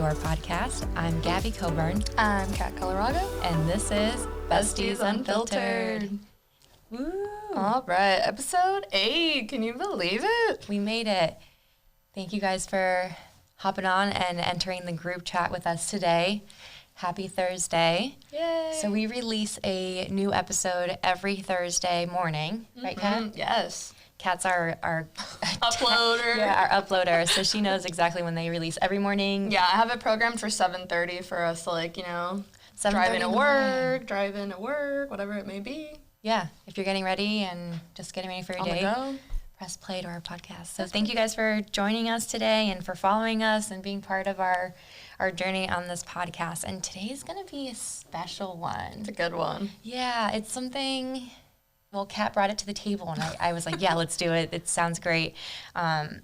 to our podcast. I'm Gabby Coburn. I'm Kat Colorado. And this is Besties Unfiltered. Woo! All right, episode 8. Can you believe it? We made it. Thank you guys for hopping on and entering the group chat with us today. Happy Thursday. Yay! So we release a new episode every Thursday morning, right, Kat? Yes. Kat's our Uploader. Yeah, our uploader. So she knows exactly when they release every morning. Yeah, I have it programmed for 7:30 for us to, drive into work, whatever it may be. Yeah, if you're getting ready and just getting ready for your day, press play to our podcast. So thank you guys for joining us today and for following us and being part of our journey on this podcast. And today's going to be a special one. It's a good one. Yeah, it's something... Well, Kat brought it to the table, and I was like, yeah, let's do it. It sounds great. And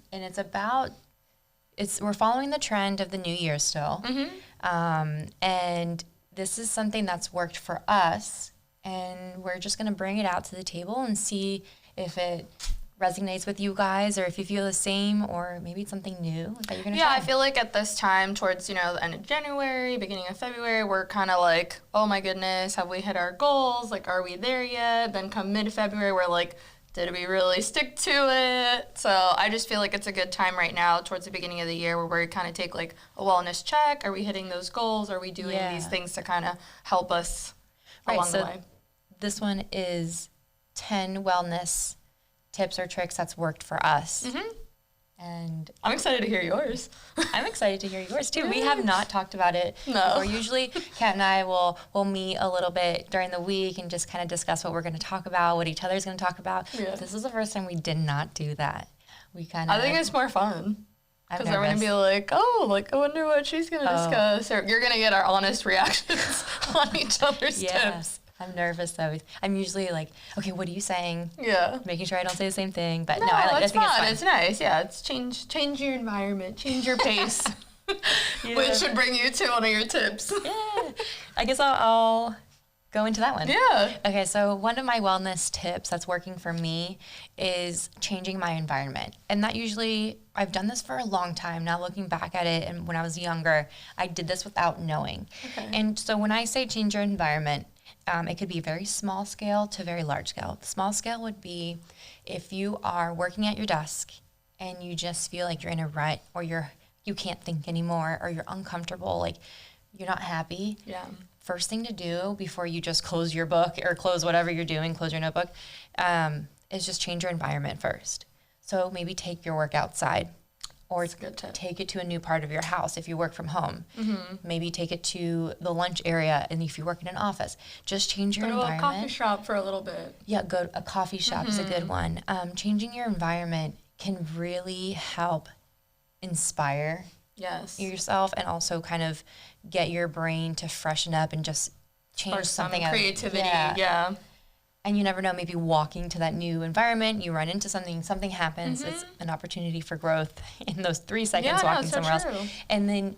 we're following the trend of the New Year still. Mm-hmm. And this is something that's worked for us, and we're just going to bring it out to the table and see if it resonates with you guys or if you feel the same, or maybe it's something new that you're going to try. Yeah, I feel like at this time towards, the end of January, beginning of February, we're kind of like, oh my goodness, have we hit our goals? Like, are we there yet? Then come mid-February, we're like, did we really stick to it? So I just feel like it's a good time right now towards the beginning of the year where we kind of take like a wellness check. Are we hitting those goals? Are we doing these things to kind of help us along the way? This one is 10 wellness tips or tricks that's worked for us. Mm-hmm. And I'm excited to hear yours. I'm excited to hear yours too. We have not talked about it before. Usually Kat and I will meet a little bit during the week and just kind of discuss what we're going to talk about, what each other's going to talk about. Yeah. This is the first time we did not do that. I think it's more fun. Because I'm going to be like, I wonder what she's going to discuss. Or you're going to get our honest reactions on each other's tips. I'm nervous though. I'm usually like, okay, what are you saying? Yeah. Making sure I don't say the same thing. But I think it's fun. It's nice. Yeah, it's change your environment, change your pace. Which should bring you to one of your tips. Yeah. I guess I'll go into that one. Yeah. Okay, so one of my wellness tips that's working for me is changing my environment. And that usually, I've done this for a long time. Now looking back at it, and when I was younger, I did this without knowing. Okay. And so when I say change your environment, it could be very small scale to very large scale. The small scale would be if you are working at your desk and you just feel like you're in a rut, or you can't think anymore, or you're uncomfortable, like you're not happy. Yeah. First thing to do before you just close your book or close whatever you're doing, close your notebook, is just change your environment first. So maybe take your work outside. Or take it to a new part of your house if you work from home. Mm-hmm. Maybe take it to the lunch area, and if you work in an office, just change your environment. Go to a coffee shop for a little bit. Yeah, go to a coffee shop is a good one. Changing your environment can really help inspire yourself, and also kind of get your brain to freshen up and just change something. Creativity, yeah. And you never know, maybe walking to that new environment, you run into something happens. Mm-hmm. It's an opportunity for growth in those 3 seconds walking somewhere else. And then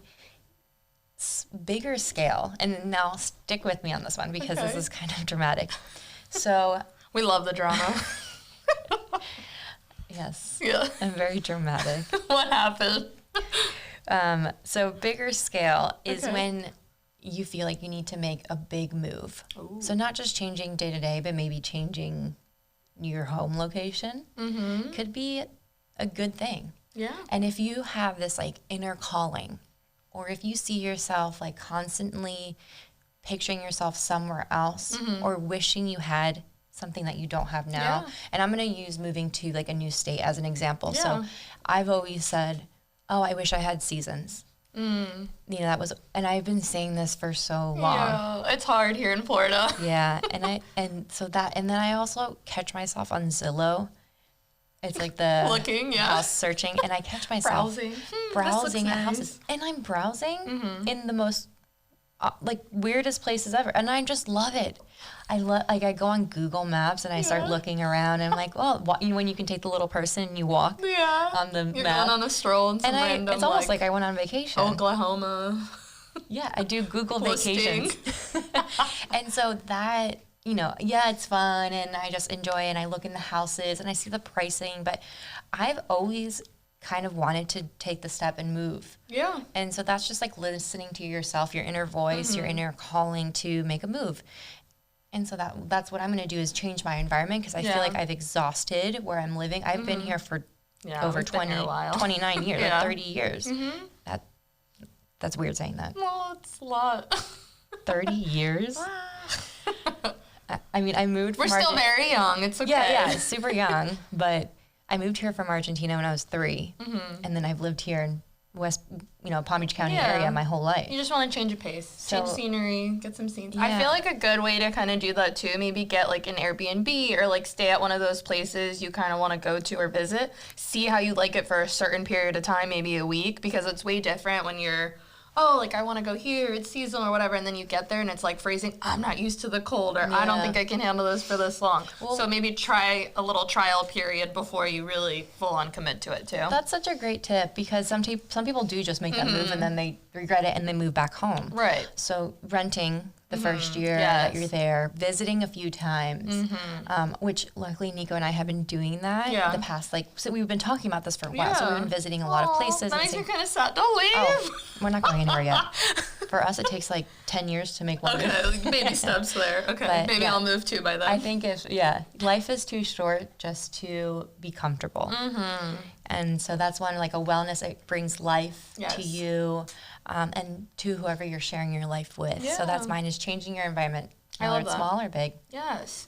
bigger scale, and now stick with me on this one because this is kind of dramatic. So we love the drama. Yes. Yeah. I'm very dramatic. What happened? So bigger scale is when you feel like you need to make a big move. Ooh. So not just changing day to day, but maybe changing your home location could be a good thing. Yeah. And if you have this like inner calling, or if you see yourself like constantly picturing yourself somewhere else, or wishing you had something that you don't have now. Yeah. And I'm going to use moving to like a new state as an example. Yeah. So I've always said, I wish I had seasons. That was, and I've been saying this for so long. Yeah, it's hard here in Florida. Yeah, and then I also catch myself on Zillow. It's like the house searching, and I catch myself browsing at houses, and I'm browsing in the most weirdest places ever, and I just love it. I go on Google Maps and I start looking around, and I'm like, when you can take the little person and you walk on the You're map. going on a stroll in some random, it's almost like I went on vacation. Oklahoma. Yeah, I do Google vacations. And so that, it's fun, and I just enjoy it, and I look in the houses and I see the pricing, but I've always kind of wanted to take the step and move. Yeah. And so that's just like listening to yourself, your inner voice, your inner calling to make a move. And so that's what I'm going to do is change my environment because I feel like I've exhausted where I'm living. I've been here for over 29 years, like 30 years. That's weird saying that. Well, it's a lot. 30 years? I mean, I moved from We're still very young. It's okay. Yeah, super young. But I moved here from Argentina when I was 3. And then I've lived here in Palm Beach County area my whole life. You just want to change a pace, change scenery, get some scenes. Yeah. I feel like a good way to kind of do that too, maybe get like an Airbnb or like stay at one of those places you kind of want to go to or visit. See how you like it for a certain period of time, maybe a week, because it's way different when you're, like I want to go here, it's seasonal or whatever, and then you get there and it's like freezing. I'm not used to the cold, or I don't think I can handle this for this long. Well, so maybe try a little trial period before you really full on commit to it too. That's such a great tip because some people do just make that move and then they regret it and they move back home. Right. So renting the first year that you're there, visiting a few times, which luckily Nico and I have been doing that the past, so we've been talking about this for a while, so we've been visiting a lot of places. That makes me kind of sad. Don't leave. Oh, we're not going anywhere yet. For us, it takes like 10 years to make one move. Okay, baby steps there. Okay, but, maybe I'll move too by then. I think life is too short just to be comfortable. And so that's one, like a wellness, it brings life to you and to whoever you're sharing your life with. So that's mine, is changing your environment, whether it's small or big. Yes.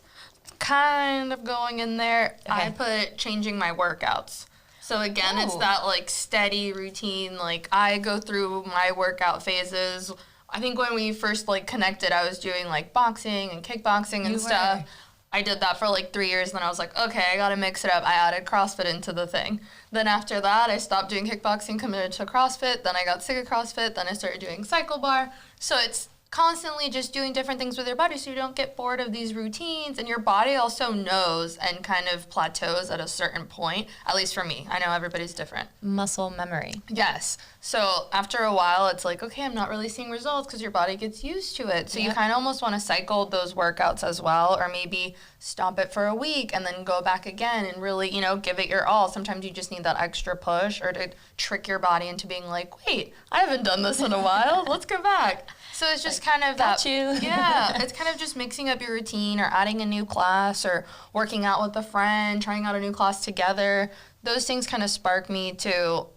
Kind of going in there, Okay. I put changing my workouts. So again, it's that like steady routine. Like I go through my workout phases. I think when we first like connected, I was doing like boxing and kickboxing and stuff. I did that for like 3 years, and then I was like, okay, I gotta mix it up. I added CrossFit into the thing. Then after that, I stopped doing kickboxing, committed to CrossFit. Then I got sick of CrossFit. Then I started doing cycle bar. So it's constantly just doing different things with your body so you don't get bored of these routines, and your body also knows and kind of plateaus at a certain point, at least for me. I know everybody's different. Muscle memory. Yes. So after a while, it's like, okay, I'm not really seeing results because your body gets used to it. So you kind of almost want to cycle those workouts as well, or maybe stop it for a week and then go back again and really, give it your all. Sometimes you just need that extra push or to trick your body into being like, wait, I haven't done this in a while. Let's go back. So it's just kind of got that. you. Yeah, it's kind of just mixing up your routine or adding a new class or working out with a friend, trying out a new class together. Those things kind of spark me to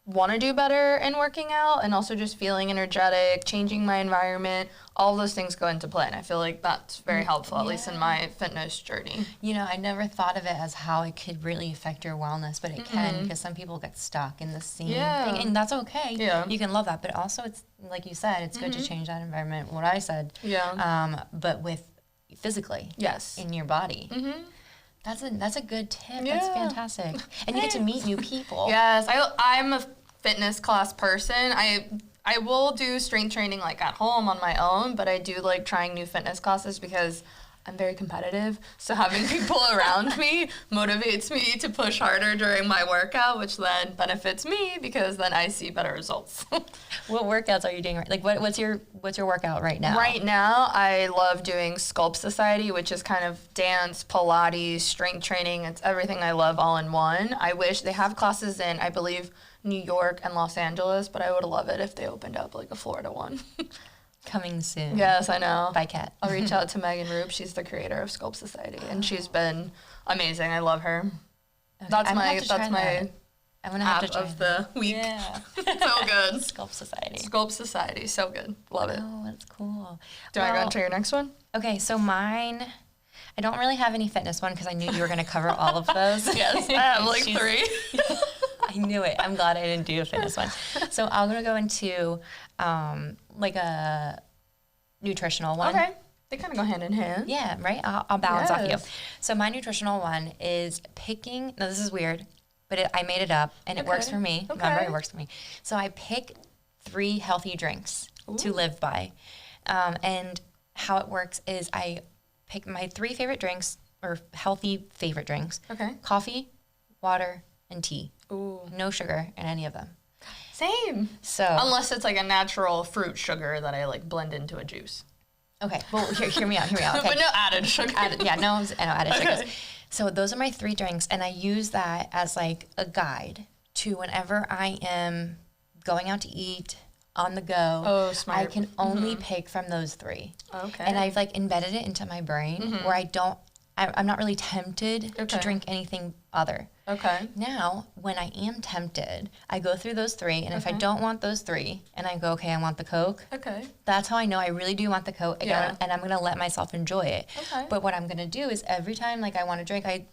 want to do better in working out, and also just feeling energetic, changing my environment. All those things go into play, and I feel like that's very helpful, at least in my fitness journey. I never thought of it as how it could really affect your wellness, but it can, because some people get stuck in the same thing, and that's okay. Yeah. You can love that, but also it's, like you said, it's good to change that environment, what I said. Yeah. But with physically. Yes. In your body. That's a good tip. Yeah. That's fantastic. And you get to meet new people. Yes. I'm a fitness class person. I will do strength training like at home on my own, but I do like trying new fitness classes because I'm very competitive. So having people around me motivates me to push harder during my workout, which then benefits me because then I see better results. What workouts are you doing? Like what's your workout right now? Right now, I love doing Sculpt Society, which is kind of dance, Pilates, strength training. It's everything I love all in one. I wish they have classes in, I believe, New York and Los Angeles, but I would love it if they opened up like a Florida one. Coming soon. Yes, I know. By Kat. I'll reach out to Megan Roop. She's the creator of Sculpt Society, and she's been amazing. I love her. Okay. That's I'm my I'm gonna have to try of the week. Yeah. So good. Sculpt Society. Sculpt Society, so good. Love it. Oh, that's cool. Do I go into your next one? Okay, so mine, I don't really have any fitness one because I knew you were going to cover all of those. Yes, I have like 3. I knew it. I'm glad I didn't do a fitness one. So I'm going to go into like a nutritional one. Okay. They kind of go hand in hand. Yeah, right? I'll balance off you. So my nutritional one is picking, now this is weird, but I made it up and it works for me. Remember, it works for me. So I pick 3 healthy drinks to live by. And how it works is I pick my 3 favorite drinks, or healthy favorite drinks. Okay. Coffee, water, and tea. Ooh. No sugar in any of them. Same. So unless it's like a natural fruit sugar that I like blend into a juice. Okay, well, hear me out. Okay. But no added sugar. No added sugars. So those are my 3 drinks, and I use that as like a guide to whenever I am going out to eat, on the go. Oh, smart. I can only pick from those 3. Okay. And I've like embedded it into my brain where I'm not really tempted to drink anything other. Okay. Now, when I am tempted, I go through those 3, and if I don't want those 3, and I go, okay, I want the Coke. Okay. That's how I know I really do want the Coke, and I'm gonna let myself enjoy it. Okay. But what I'm gonna do is every time like I want to drink, I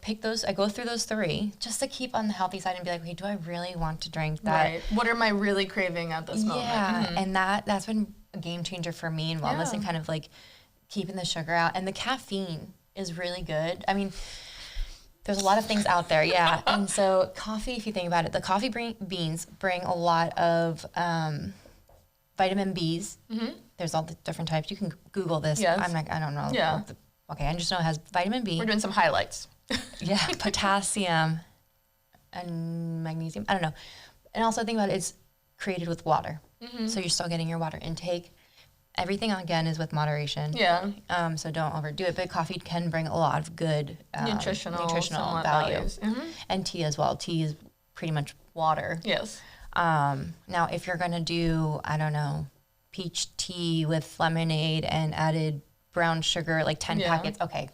go through those 3 just to keep on the healthy side and be like, okay, do I really want to drink that? Right. What am I really craving at this moment? Yeah, and that's been a game changer for me in wellness and kind of like keeping the sugar out, and the caffeine is really good. I mean, there's a lot of things out there, and so coffee, if you think about it, the coffee beans bring a lot of vitamin Bs. There's all the different types. You can Google this. Yes. I don't know. Yeah. Okay, I just know it has vitamin B. We're doing some highlights. Yeah, potassium and magnesium. I don't know. And also think about it, it's created with water. So you're still getting your water intake. Everything, again, is with moderation. Yeah. So don't overdo it. But coffee can bring a lot of good nutritional value. And tea as well. Tea is pretty much water. Yes. Now, if you're going to do, I don't know, peach tea with lemonade and added brown sugar, like 10 packets, okay.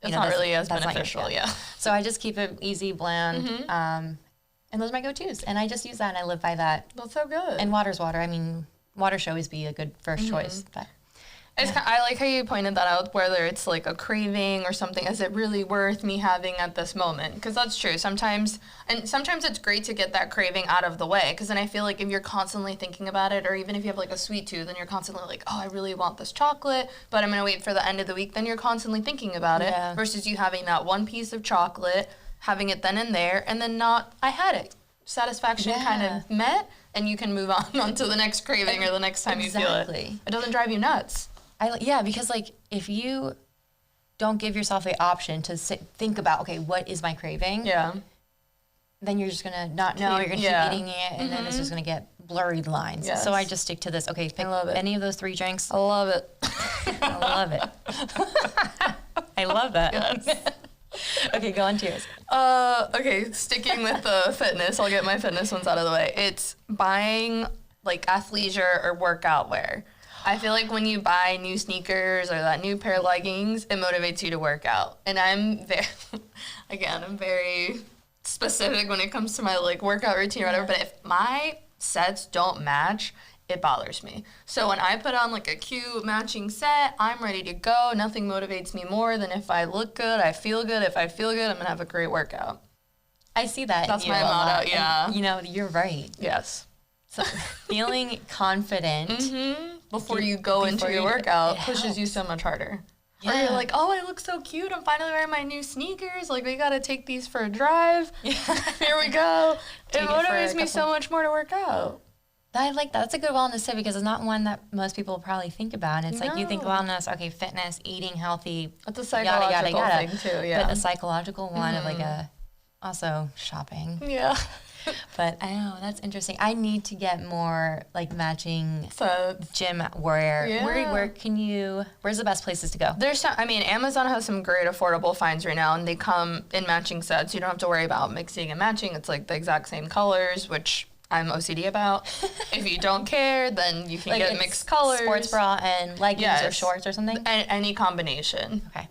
It's not really as beneficial, So I just keep it easy, bland. And those are my go-tos. And I just use that, and I live by that. That's so good. And water's water. I mean, water should always be a good first choice. But I like how you pointed that out, whether it's like a craving or something. Is it really worth me having at this moment? Because that's true. Sometimes it's great to get that craving out of the way, because then I feel like if you're constantly thinking about it, or even if you have like a sweet tooth and you're constantly like, oh, I really want this chocolate, but I'm going to wait for the end of the week, then you're constantly thinking about it, versus you having that one piece of chocolate, having it then and there, and then I had it. Satisfaction kind of met, and you can move on to the next craving or the next time you feel it. It doesn't drive you nuts. Because like if you don't give yourself the option to think about, okay, what is my craving? Yeah. Then you're just gonna not know. You're gonna keep eating it, and then it's just gonna get blurred lines. Yes. So I just stick to this. Okay, pick any of those 3 drinks. I love it. I love it. I love that. Yes. Okay, go on to yours. Okay, sticking with the fitness, I'll get my fitness ones out of the way. It's buying like athleisure or workout wear. I feel like when you buy new sneakers or that new pair of leggings, it motivates you to work out. And I'm very specific when it comes to my like workout routine or whatever, but if my sets don't match, it bothers me. So when I put on like a cute matching set, I'm ready to go. Nothing motivates me more than if I look good, I feel good. If I feel good, I'm gonna have a great workout. I see that. That's my motto, yeah. And, you're right. Yes. So feeling confident before you go into your workout pushes you so much harder. Yeah. Or you're like, oh, I look so cute. I'm finally wearing my new sneakers. Like, we got to take these for a drive. Yeah. Here we go. It motivates me so much more to work out. That's a good wellness tip, because it's not one that most people probably think about. And it's like you think wellness, okay, fitness, eating healthy. It's a psychological thing too, yeah. But a psychological one of also shopping. Yeah. But I know, that's interesting. I need to get more like matching gym wear. Yeah. Where's the best places to go? Amazon has some great affordable finds right now, and they come in matching sets. You don't have to worry about mixing and matching. It's like the exact same colors, which I'm OCD about. If you don't care, then you can get mixed colors. Sports bra and leggings or shorts or something? Any combination. Okay.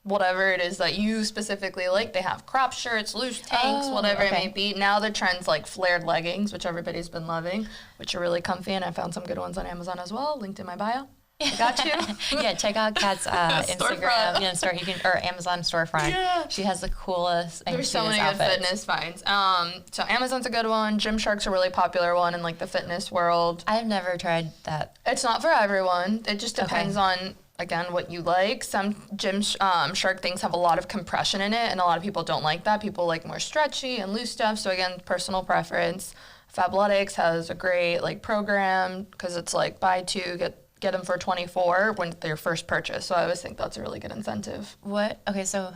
Whatever it is that you specifically like. They have crop shirts, loose tanks, whatever it may be. Now the trend's like flared leggings, which everybody's been loving, which are really comfy, and I found some good ones on Amazon as well, linked in my bio. I got you. Yeah, check out Kat's Instagram, or Amazon storefront. Yeah. She has the coolest and There's so many good fitness finds. So Amazon's a good one. Gymshark's a really popular one in like the fitness world. I've never tried that. It's not for everyone. It just depends on, again, what you like. Some Gymshark things have a lot of compression in it, and a lot of people don't like that. People like more stretchy and loose stuff. So again, personal preference. Fabletics has a great like program, because it's like buy 2, get them for $24 when their first purchase. So I always think that's a really good incentive. Okay, so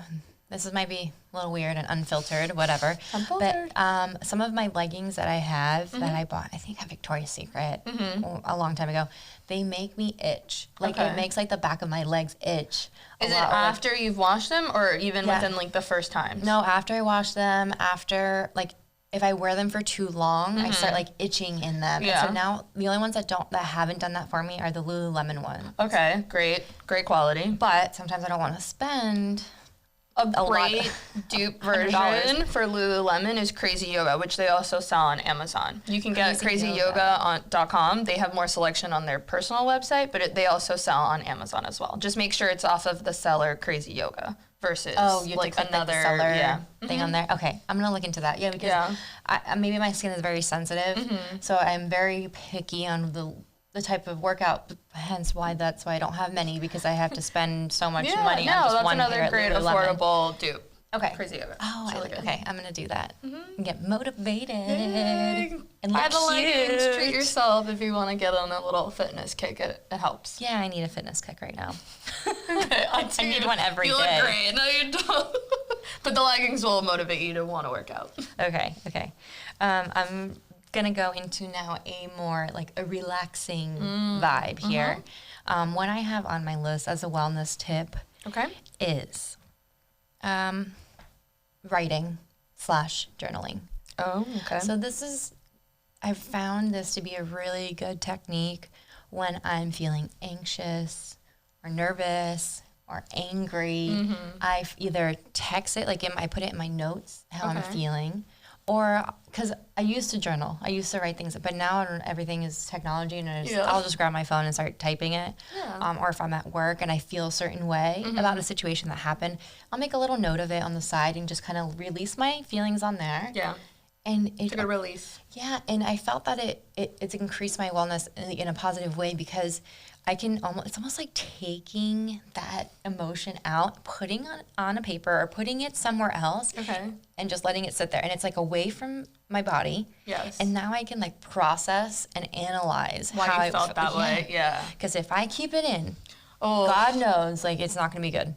this might be a little weird and unfiltered, whatever. Unfiltered. But some of my leggings that I have that I bought, I think at Victoria's Secret a long time ago, they make me itch. Like it makes like the back of my legs itch. Is it after you've washed them, or even within like the first time? No, after I wash them, after like if I wear them for too long, I start like itching in them. Yeah. And so now the only ones that haven't done that for me are the Lululemon ones. Okay, great quality. But sometimes I don't want to spend A great dupe version for Lululemon is Crazy Yoga, which they also sell on Amazon. You can get crazyyoga.com. They have more selection on their personal website, but they also sell on Amazon as well. Just make sure it's off of the seller Crazy Yoga versus like another thing on there. Okay, I'm gonna look into that. Yeah, because maybe my skin is very sensitive, so I'm very picky on the type of workout, hence that's why I don't have many, because I have to spend so much money on just one pair at Lululemon. That's another great affordable dupe. Okay. Crazy Yoga. Oh, really good. Okay, I'm gonna do that. And get motivated. And buy the leggings. Treat yourself if you want to get on a little fitness kick. It helps. Yeah, I need a fitness kick right now. Okay, I need one every day. You look great. No, you don't. But the leggings will motivate you to want to work out. Okay. I'm gonna go into now a more like a relaxing vibe here. What I have on my list as a wellness tip is writing / journaling. Oh, okay. So I've found this to be a really good technique when I'm feeling anxious or nervous or angry. I either text it, I put it in my notes, how I'm feeling, or because I used to journal. I used to write things, but now everything is technology, and I'll just grab my phone and start typing it. Or if I'm at work and I feel a certain way about a situation that happened, I'll make a little note of it on the side and just kind of release my feelings on there. Yeah. And it's a good release. Yeah, and I felt that it's increased my wellness in a positive way, because it's almost like taking that emotion out, putting on a paper or putting it somewhere else, and just letting it sit there. And it's like away from my body. Yes. And now I can like process and analyze why how you felt that way. Yeah. Because if I keep it in, God knows, like, it's not going to be good.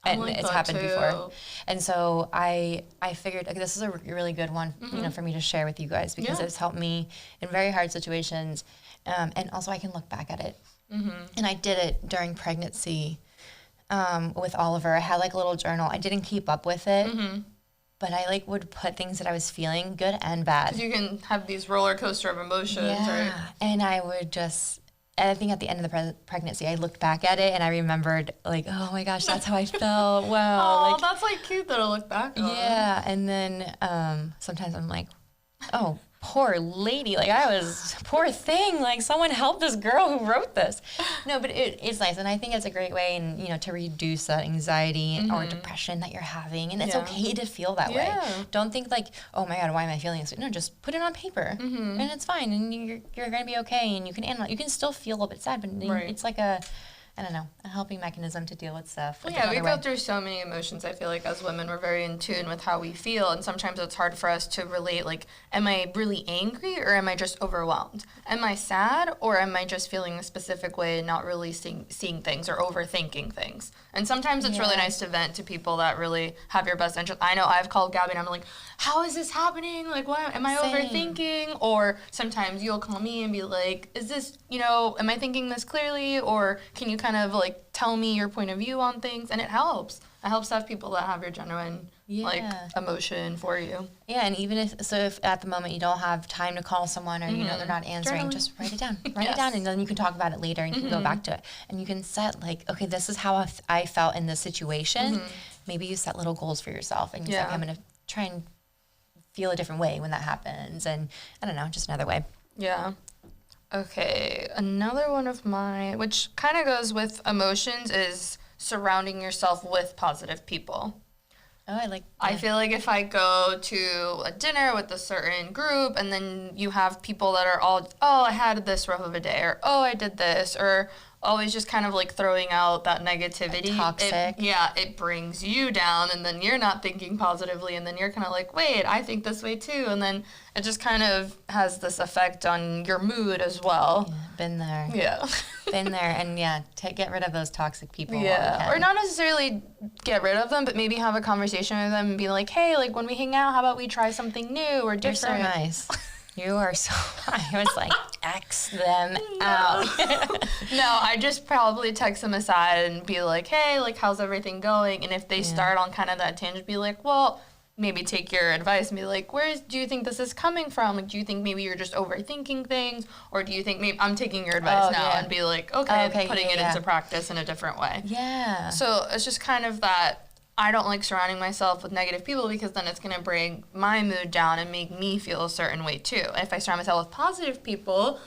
And it's happened before. And so I figured this is a really good one, for me to share with you guys, because it's helped me in very hard situations. And also I can look back at it. And I did it during pregnancy with Oliver. I had like a little journal. I didn't keep up with it, but I would put things that I was feeling, good and bad. 'Cause you can have these roller coaster of emotions, right? And I would I think at the end of the pregnancy, I looked back at it and I remembered, like, oh my gosh, that's how I felt. Wow. Oh, that's cute though to look back on. Yeah. And then sometimes I'm like, oh, poor lady. Poor thing. Like, someone help this girl who wrote this. No, but it's nice. And I think it's a great way, to reduce that anxiety or depression that you're having. And it's okay to feel that way. Don't think like, oh my God, why am I feeling this? No, just put it on paper and it's fine. And you're going to be okay. And you can analyze. You can still feel a little bit sad, but it's like a helping mechanism to deal with stuff. Well, we go through so many emotions. I feel like as women, we're very in tune with how we feel. And sometimes it's hard for us to relate, like, am I really angry or am I just overwhelmed? Am I sad or am I just feeling a specific way and not really seeing things or overthinking things? And sometimes it's really nice to vent to people that really have your best interest. I know I've called Gaby and I'm like, how is this happening? Like, what? Am I overthinking? Or sometimes you'll call me and be like, is this, am I thinking this clearly? Or can you kind of like tell me your point of view on things? And it helps. It helps to have people that have your genuine emotion for you. Yeah, and even if at the moment you don't have time to call someone or they're not answering, just write it down. Write it down, and then you can talk about it later and you can go back to it. And you can set like, okay, this is how I felt in this situation. Maybe you set little goals for yourself and you say, okay, I'm going to try and feel a different way when that happens. And I don't know, just another way. Yeah. Okay, another one of mine, which kind of goes with emotions, is surrounding yourself with positive people. Oh, I like that. I feel like if I go to a dinner with a certain group and then you have people that are all, oh, I had this rough of a day, or oh, I did this, or always just kind of like throwing out that negativity. Toxic. It brings you down, and then you're not thinking positively, and then you're kind of like, wait, I think this way too, and then it just kind of has this effect on your mood as well. Yeah, been there. Yeah. Been there, and get rid of those toxic people. Yeah, or not necessarily get rid of them, but maybe have a conversation with them and be like, hey, like when we hang out, how about we try something new or different? You're so nice. You are so, I was like, X them out. No, I just probably text them aside and be like, hey, like, how's everything going? And if they start on kind of that tangent, be like, well, maybe take your advice and be like, where do you think this is coming from? Like, do you think maybe you're just overthinking things? Or do you think maybe I'm taking your advice now and be like, okay, putting it into practice in a different way. Yeah. So it's just kind of that I don't like surrounding myself with negative people because then it's going to bring my mood down and make me feel a certain way too. If I surround myself with positive people,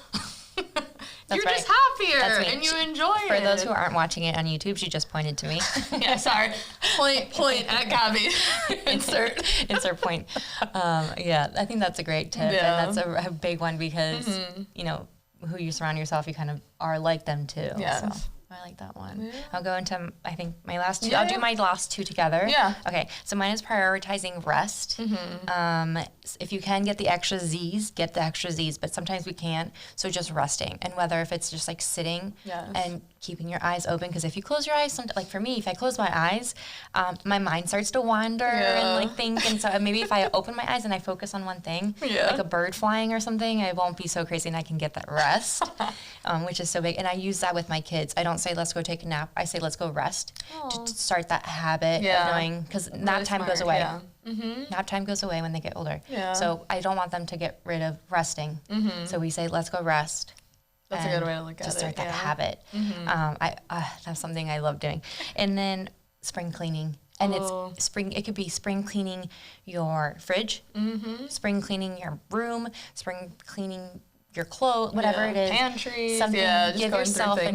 you're just happier and you enjoy it. For those who aren't watching it on YouTube, she just pointed to me. Yeah, sorry. Point at Gaby. Insert point. Yeah, I think that's a great tip. And that's a big one because, you know, who you surround yourself, you kind of are like them too. Yes. So. I like that one. Yeah. I'll go into, I think, my last two. Yeah. I'll do my last two together. Yeah. Okay. So mine is prioritizing rest. If you can get the extra Z's, get the extra Z's. But sometimes we can't. So just resting. And whether if it's just like sitting and keeping your eyes open. Because if you close your eyes, like for me, if I close my eyes, my mind starts to wander and like think. And so maybe if I open my eyes and I focus on one thing, like a bird flying or something, I won't be so crazy and I can get that rest, which is so big. And I use that with my kids. I don't say let's go take a nap. I say let's go rest to start that habit of knowing, because nap time goes away. Nap time goes away when they get older. So I don't want them to get rid of resting. So we say let's go rest. That's a good way to look at it. Just start that habit. That's something I love doing. And then spring cleaning. And it's spring. It could be spring cleaning your fridge, spring cleaning your room, spring cleaning your clothes, whatever it is. Pantries. Something, just give going yourself through a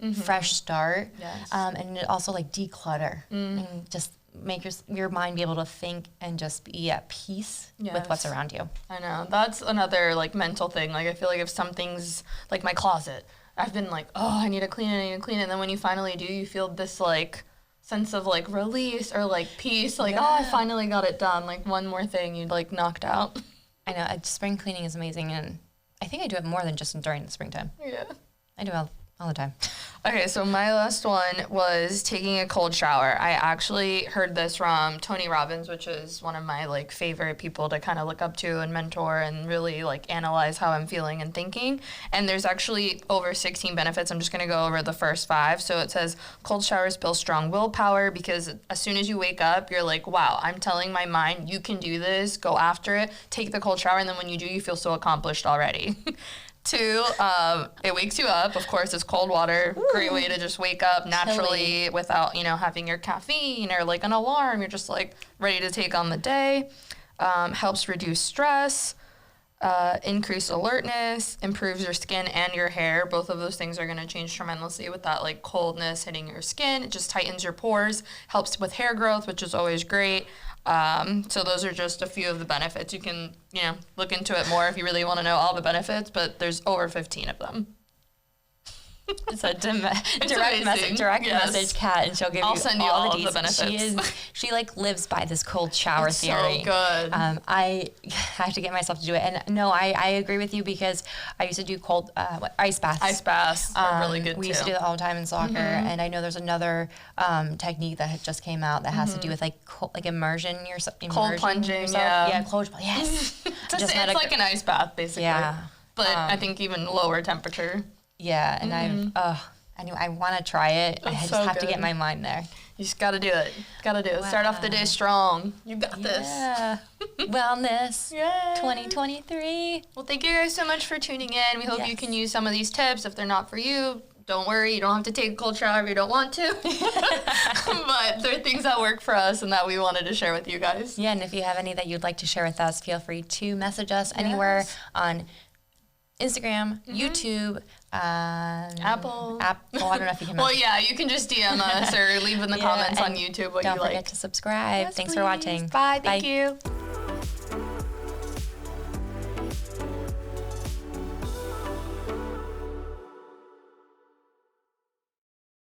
new, fresh start. Yes. And also like declutter and just make your mind be able to think and just be at peace with what's around you. I know. That's another like mental thing. Like I feel like if something's like my closet, I've been like, oh, I need to clean it. And then when you finally do, you feel this like sense of like release or like peace. Like, oh, I finally got it done. Like one more thing you'd like knocked out. I know. Spring cleaning is amazing. And I think I do it more than just during the springtime. Yeah. I do it all the time. Okay, so my last one was taking a cold shower. I actually heard this from Tony Robbins, which is one of my like favorite people to kind of look up to and mentor and really like analyze how I'm feeling and thinking. And there's actually over 16 benefits. I'm just going to go over the first 5. So it says cold showers build strong willpower because as soon as you wake up, you're like, wow, I'm telling my mind you can do this, go after it, take the cold shower, and then when you do, you feel so accomplished already. 2, it wakes you up. Of course, it's cold water. Great way to just wake up naturally without, having your caffeine or like an alarm. You're just like ready to take on the day. Helps reduce stress, increase alertness, improves your skin and your hair. Both of those things are going to change tremendously with that like coldness hitting your skin. It just tightens your pores, helps with hair growth, which is always great. So those are just a few of the benefits. You can, look into it more if you really want to know all the benefits, but there's over 15 of them. It's a direct message, Kat, and she'll give I'll you send you all the benefits. She like lives by this cold shower theory. So good. I have to get myself to do it, and no, I agree with you because I used to do cold ice baths. Ice baths are really good We too. used to do that all the time in soccer, and I know there's another technique that just came out that has to do with like immersion. Cold plunging, yourself. Cold. Yes. It's like an ice bath basically. Yeah. But I think even lower temperature. Yeah, and I want to try it. I just have to get my mind there. You just got to do it. Wow. Start off the day strong. You got this. Wellness 2023. Well, thank you guys so much for tuning in. We hope you can use some of these tips. If they're not for you, don't worry. You don't have to take a cold shower if you don't want to. But they're things that work for us and that we wanted to share with you guys. Yeah, and if you have any that you'd like to share with us, feel free to message us anywhere on Instagram, YouTube, Apple. I don't know if you can. Well, yeah, you can just DM us or leave in the comments on YouTube what you like. Don't forget to subscribe. Thanks for watching. Bye. Thank you.